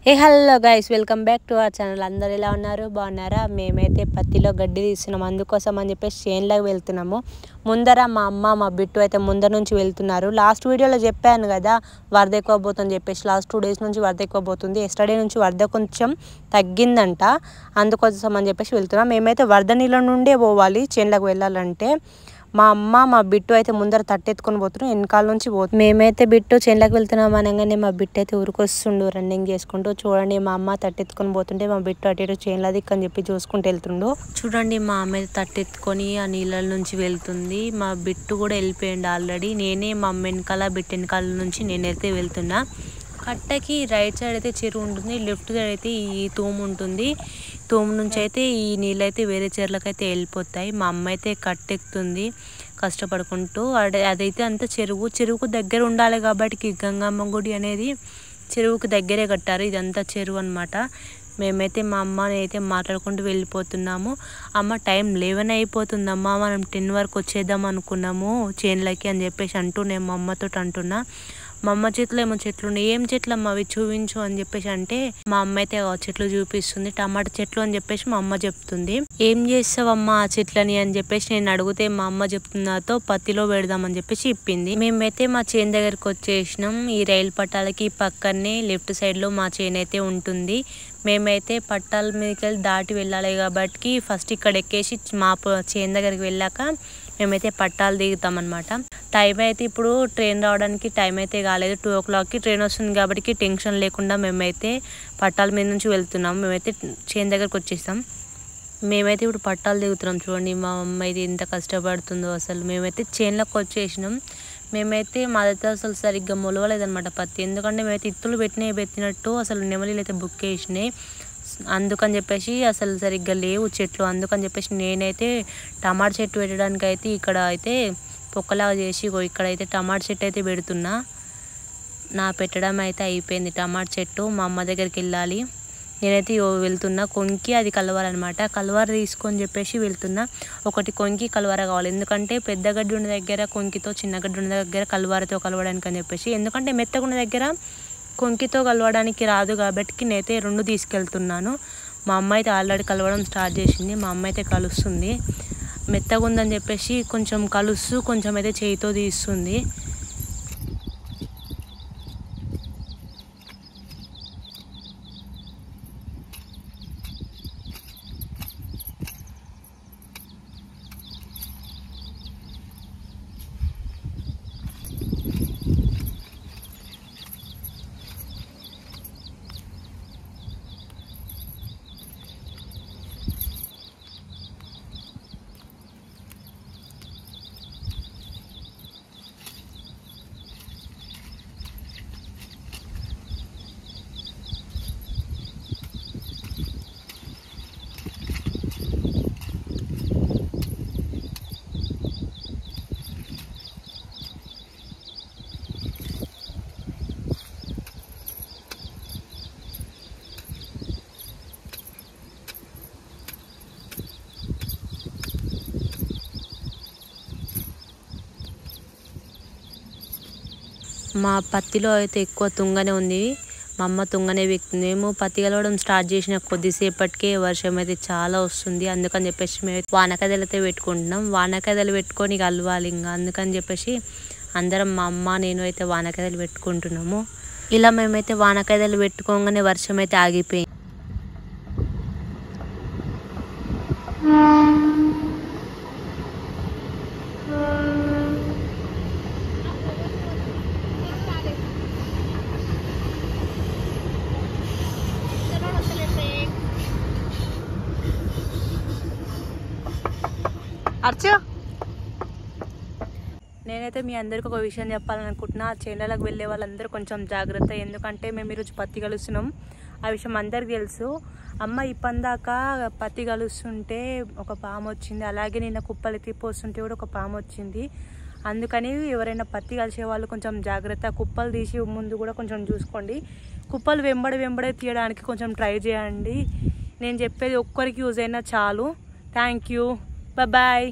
A hello guys, welcome back to our channel. అందరు ఎలా ఉన్నారు? బాగున్నారా? మేమైతే పత్తిలో గడ్డి తీస్తున్నాము. అందుకోసం అని చెప్పేసి చేన్లోకి వెళ్తున్నాము. ముందర మా అమ్మ మా బిట్టు అయితే ముందర నుంచి వెళ్తున్నారు. లాస్ట్ వీడియోలో చెప్పాను కదా వరద ఎక్కువ పోతుందని చెప్పేసి. లాస్ట్ 2 days నుంచి వరద ఎక్కువ పోతుంది. ఎస్టర్డే నుంచి వరద కొంచెం తగ్గిందంట. అందుకోసం అని చెప్పేసి వెళ్తున్నాం. మేమైతే వరద నీళ్ళ నుండే పోవాలి చేన్లోకి వెళ్ళాలంటే. మా అమ్మ మా బిట్టు అయితే ముందర తట్టెత్తుకొని పోతున్నాం, వెనకాల నుంచి పోతుంది. మేమైతే బిట్టు చేన్లోకి వెళ్తున్నాం అనగానే మా బిట్టు అయితే ఊరికొస్తుండు రన్నింగ్ చేసుకుంటూ. చూడండి, మా అమ్మ తట్టెత్తుకొని పోతుంటే మా బిట్టు అటు ఇటు చేన్లో దిక్కని చెప్పి చూసుకుంటూ వెళ్తుండు. చూడండి, మా అమ్మ అయితే తట్టెత్తుకొని ఆ నీళ్ళ నుంచి వెళ్తుంది. మా బిట్టు కూడా వెళ్ళిపోయింది ఆల్రెడీ. నేనే మా అమ్మ వెనకాల బిట్టు వెనకాల నుంచి నేనైతే వెళ్తున్నా. కట్టకి రైట్ సైడ్ అయితే చెరువు ఉంటుంది, లెఫ్ట్ సైడ్ అయితే ఈ తూము ఉంటుంది. తూము నుంచి అయితే ఈ నీళ్ళు అయితే వేరే చెరువులకు అయితే వెళ్ళిపోతాయి. మా అమ్మ అయితే కట్టెక్కుతుంది కష్టపడుకుంటూ. అదైతే అంత చెరువుకు దగ్గర ఉండాలి కాబట్టి గంగమ్మ గుడి అనేది చెరువుకు దగ్గరే కట్టారు. ఇదంతా చెరువు అనమాట. మేమైతే మా అమ్మని అయితే మాట్లాడుకుంటూ వెళ్ళిపోతున్నాము. అమ్మ టైం 11 అయిపోతుందమ్మా, మనం 10 వరకు వచ్చేద్దాం అనుకున్నాము చేన్లకి అని చెప్పేసి అంటూ నేను మా అమ్మతో అంటున్నా. మా అమ్మ చేతిలో ఏమో చెట్లు ఉన్నాయి. ఏం చెట్లు అమ్మ అవి చూపించు అని చెప్పేసి అంటే మా అమ్మ అయితే చెట్లు చూపిస్తుంది. టమాటా చెట్లు అని చెప్పేసి మా అమ్మ చెప్తుంది. ఏం చేస్తావమ్మా ఆ చెట్లని అని చెప్పేసి నేను అడిగితే మా అమ్మ చెప్తున్నాతో పత్తిలో పెడదామని చెప్పేసి చెప్పింది. మేమైతే మా చేను దగ్గరికి వచ్చేసినాం. ఈ రైలు పట్టాలకి పక్కనే లెఫ్ట్ సైడ్ లో మా చేను అయితే ఉంటుంది. మేమైతే పట్టాల మీదకి వెళ్ళి దాటి వెళ్ళాలి కాబట్టి ఫస్ట్ ఇక్కడ ఎక్కేసి మా చేను దగ్గరికి వెళ్ళాక మేమైతే పట్టాలు దిగుతాం అనమాట. టైం అయితే ఇప్పుడు ట్రైన్ రావడానికి టైం అయితే కాలేదు. 2 o'clockకి ట్రైన్ వస్తుంది కాబట్టి టెన్షన్ లేకుండా మేమైతే పట్టాల మీద నుంచి వెళ్తున్నాం. మేమైతే చేను దగ్గరకు వచ్చేస్తాం. మేమైతే ఇప్పుడు పట్టాలు దిగుతున్నాం. చూడండి మా అమ్మ అయితే ఎంత కష్టపడుతుందో అసలు. మేమైతే చేనులోకి వచ్చేసినాం. మేమైతే మాదైతే అసలు సరిగ్గా మొలవలేదన్నమాట పత్తి. ఎందుకంటే మేమైతే ఇత్తులు పెట్టినట్టు అసలు నెమలీలు అయితే బుక్ వేసినాయి. అందుకని చెప్పేసి అసలు సరిగ్గా లేవు చెట్లు. అందుకని చెప్పేసి నేనైతే టమాటా చెట్టు పెట్టడానికి అయితే ఇక్కడ అయితే పొక్కలాగా చేసి ఇక్కడైతే టమాటా చెట్టు అయితే పెడుతున్నా. నా పెట్టడం అయితే అయిపోయింది టమాటా చెట్టు. మా అమ్మ దగ్గరికి వెళ్ళాలి. నేనైతే వెళ్తున్నా. కొంకి అది కలవాలన్నమాట. కలవార తీసుకొని చెప్పేసి వెళ్తున్నా. ఒకటి కొంకి కలవార కావాలి. ఎందుకంటే పెద్ద గడ్డి ఉన్న దగ్గర కొంకితో, చిన్న గడ్డి ఉన్న దగ్గర కలవారతో కలవడానికి అని చెప్పేసి. ఎందుకంటే మెత్తగున్న దగ్గర కొంకితో కలవడానికి రాదు కాబట్టి నేనైతే 2 తీసుకెళ్తున్నాను. మా అమ్మ అయితే ఆల్రెడీ కలవడం స్టార్ట్ చేసింది. మా అమ్మ అయితే కలుస్తుంది. మెత్తగా ఉందని చెప్పేసి కొంచెం కలుస్తూ కొంచెం అయితే చేయితో తీస్తుంది. మా పత్తిలో అయితే ఎక్కువ తుంగనే ఉంది. మా అమ్మ తుంగనే వ్యక్తుంది. మేము పత్తి కలవడం స్టార్ట్ చేసిన కొద్దిసేపటికే వర్షం అయితే చాలా వస్తుంది. అందుకని చెప్పేసి మేము వానకాయలు అయితే పెట్టుకుంటున్నాం. వానకాయలు పెట్టుకొని కలవాలి ఇంకా. అందుకని చెప్పేసి అందరం మా అమ్మ నేను అయితే వానకాయలు పెట్టుకుంటున్నాము. ఇలా మేమైతే వానకాయలు పెట్టుకోగానే వర్షం అయితే ఆగిపోయింది. నేనైతే మీ అందరికి ఒక విషయం చెప్పాలనుకుంటున్నా. చేనులకు వెళ్ళే వాళ్ళందరూ కొంచెం జాగ్రత్త. ఎందుకంటే మేము ఈరోజు పత్తి కలుస్తున్నాం. ఆ విషయం అందరికి తెలుసు. అమ్మ ఇప్పందాకా పత్తి కలుస్తుంటే ఒక పాము వచ్చింది. అలాగే నిన్న కుప్పలు ఎత్తిపోస్తుంటే కూడా ఒక పాము వచ్చింది. అందుకని ఎవరైనా పత్తి కలిసే వాళ్ళు కొంచెం జాగ్రత్త. కుప్పలు తీసి ముందు కూడా కొంచెం చూసుకోండి. కుప్పలు వెంబడే తీయడానికి కొంచెం ట్రై చేయండి. నేను చెప్పేది ఒక్కరికి యూజ్ అయినా చాలు. Thank you. బాయ్.